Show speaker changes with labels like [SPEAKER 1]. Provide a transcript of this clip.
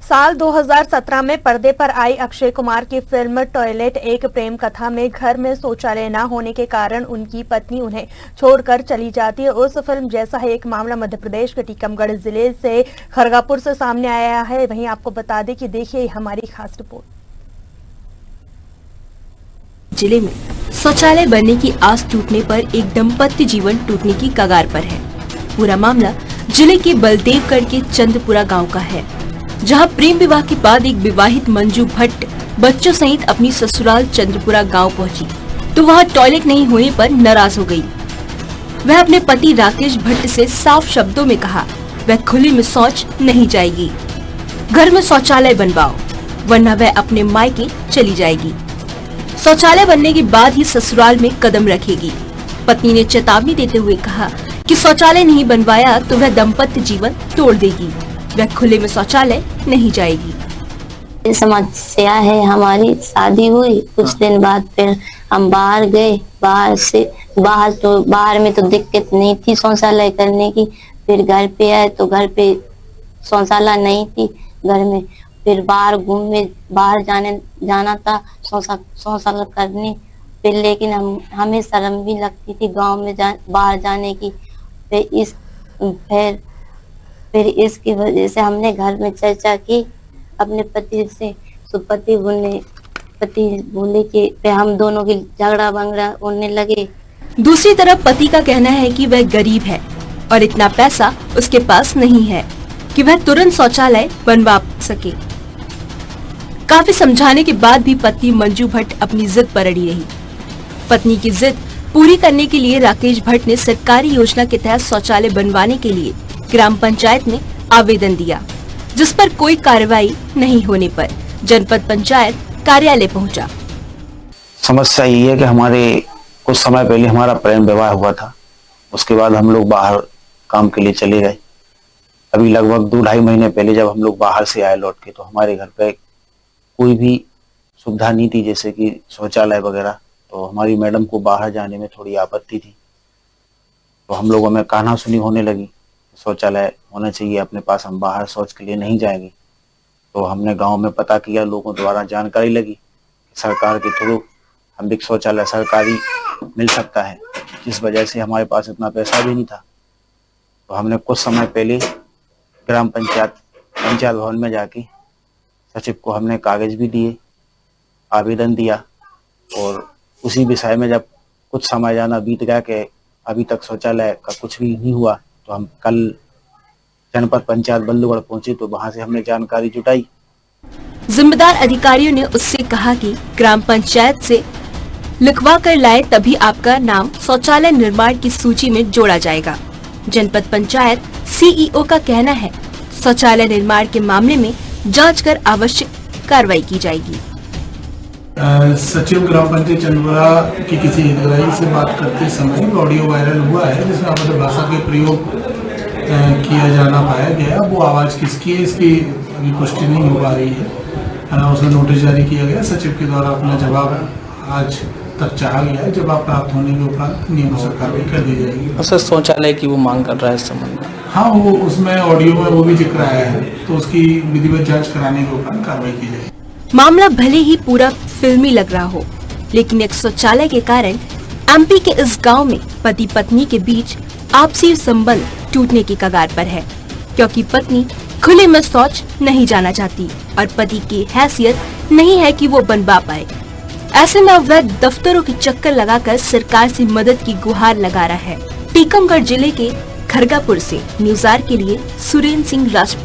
[SPEAKER 1] साल 2017 में पर्दे पर आई अक्षय कुमार की फिल्म टॉयलेट एक प्रेम कथा में घर में शौचालय न होने के कारण उनकी पत्नी उन्हें छोड़कर चली जाती है। उस फिल्म जैसा ही एक मामला मध्य प्रदेश के टीकमगढ़ जिले से खरगापुर से सामने आया है। वहीं आपको बता दें कि देखिए हमारी खास रिपोर्ट।
[SPEAKER 2] जिले में शौचालय बनने की आस टूटने पर एक दंपत्ति जीवन टूटने की कगार पर है। पूरा मामला जिले के बलदेवगढ़ के चंदपुरा गांव का है, जहां प्रेम विवाह के बाद एक विवाहित मंजू भट्ट बच्चों सहित अपनी ससुराल चंद्रपुरा गांव पहुंची तो वहां टॉयलेट नहीं होने पर नाराज हो गई। वह अपने पति राकेश भट्ट से साफ शब्दों में कहा वह खुले में शौच नहीं जाएगी, घर में शौचालय बनवाओ वरना वह अपने मायके चली जाएगी। शौचालय बनने के बाद ही ससुराल में कदम रखेगी। पत्नी ने चेतावनी देते हुए कहा कि शौचालय नहीं बनवाया तो वह दाम्पत्य जीवन तोड़ देगी, वह खुले में शौचालय नहीं जाएगी।
[SPEAKER 3] समस्या है, हमारी शादी हुई कुछ दिन बाद फिर हम बाहर गए। बाहर में तो दिक्कत नहीं थी शौचालय करने की। फिर घर पे आए तो घर पे शौचालय नहीं थी घर में। फिर बाहर घूमने बाहर जाना था शौचालय करने। फिर लेकिन हमें शर्म भी लगती थी गांव में बाहर जाने की। फिर इसकी वजह से हमने घर में चर्चा की अपने पति से। तो पति बोले कि हम दोनों की झगड़ा बंगड़ा होने लगे।
[SPEAKER 2] दूसरी तरफ पति का कहना है कि वह गरीब है और इतना पैसा उसके पास नहीं है कि वह तुरंत शौचालय बनवा सके। काफी समझाने के बाद भी पत्नी मंजू भट्ट अपनी जिद पर अड़ी रही। पत्नी की जिद पूरी करने के लिए राकेश भट्ट ने सरकारी योजना के तहत शौचालय बनवाने के लिए ग्राम पंचायत में आवेदन दिया, जिस पर कोई कार्रवाई नहीं होने पर जनपद पंचायत कार्यालय पहुंचा।
[SPEAKER 4] समस्या ये है कि हमारे कुछ समय पहले हमारा प्रेम विवाह हुआ था। उसके बाद हम लोग बाहर काम के लिए चले गए। अभी लगभग 2-2.5 महीने पहले जब हम लोग बाहर से आए लौट के, तो हमारे घर पे कोई भी सुविधा नहीं थी, जैसे कि शौचालय वगैरह। तो हमारी मैडम को बाहर जाने में थोड़ी आपत्ति थी, तो हम लोगों में कहना सुनी होने लगी शौचालय होना चाहिए अपने पास, हम बाहर शौच के लिए नहीं जाएंगे। तो हमने गांव में पता किया, लोगों द्वारा जानकारी लगी कि सरकार के थ्रू हम एक शौचालय सरकारी मिल सकता है, जिस वजह से हमारे पास इतना पैसा भी नहीं था। तो हमने कुछ समय पहले ग्राम पंचायत भवन में जाके सचिव को हमने कागज भी दिए, आवेदन दिया। और उसी विषय में जब कुछ समय जाना बीत गया कि अभी तक शौचालय का कुछ भी नहीं हुआ, तो हम कल जनपद पंचायत बल्लूगढ़ पहुंचे, तो वहां से हमने जानकारी जुटाई।
[SPEAKER 2] जिम्मेदार अधिकारियों ने उससे कहा कि ग्राम पंचायत से लिखवा कर लाए, तभी आपका नाम शौचालय निर्माण की सूची में जोड़ा जाएगा। जनपद पंचायत सीईओ का कहना है शौचालय निर्माण के मामले में जांच कर आवश्यक कार्रवाई की जाएगी।
[SPEAKER 5] सचिव ग्राम पंचायत चंदपुरा की किसी हितग्राही से बात करते समय ऑडियो वायरल हुआ है, जिसमें अभद्र भाषा के प्रयोग किया जाना पाया गया। वो आवाज़ किसकी है इसकी अभी पुष्टि नहीं हो पा रही है। उसमें नोटिस जारी किया गया। सचिव के द्वारा अपना जवाब आज तक चाहा गया है। जवाब प्राप्त होने के उपरांत नियमानुसार कार्रवाई कर दी जाएगी।
[SPEAKER 6] सर शौचालय की वो मांग कर रहा है इस संबंध में?
[SPEAKER 5] हाँ, वो उसमें ऑडियो में वो भी जिक्र आया है, तो उसकी विधिवत जाँच कराने के उपरांत कार्रवाई की जाएगी।
[SPEAKER 2] मामला भले ही पूरा फिल्मी लग रहा हो, लेकिन एक शौचालय के कारण एमपी के इस गांव में पति पत्नी के बीच आपसी संबंध टूटने की कगार पर है, क्योंकि पत्नी खुले में शौच नहीं जाना चाहती और पति की हैसियत नहीं है कि वो बनवा पाए। ऐसे में वह दफ्तरों के चक्कर लगाकर सरकार से मदद की गुहार लगा रहा है। टीकमगढ़ जिले के खरगापुर से न्यूज़ आर के लिए सुरेंद्र सिंह राजपूत।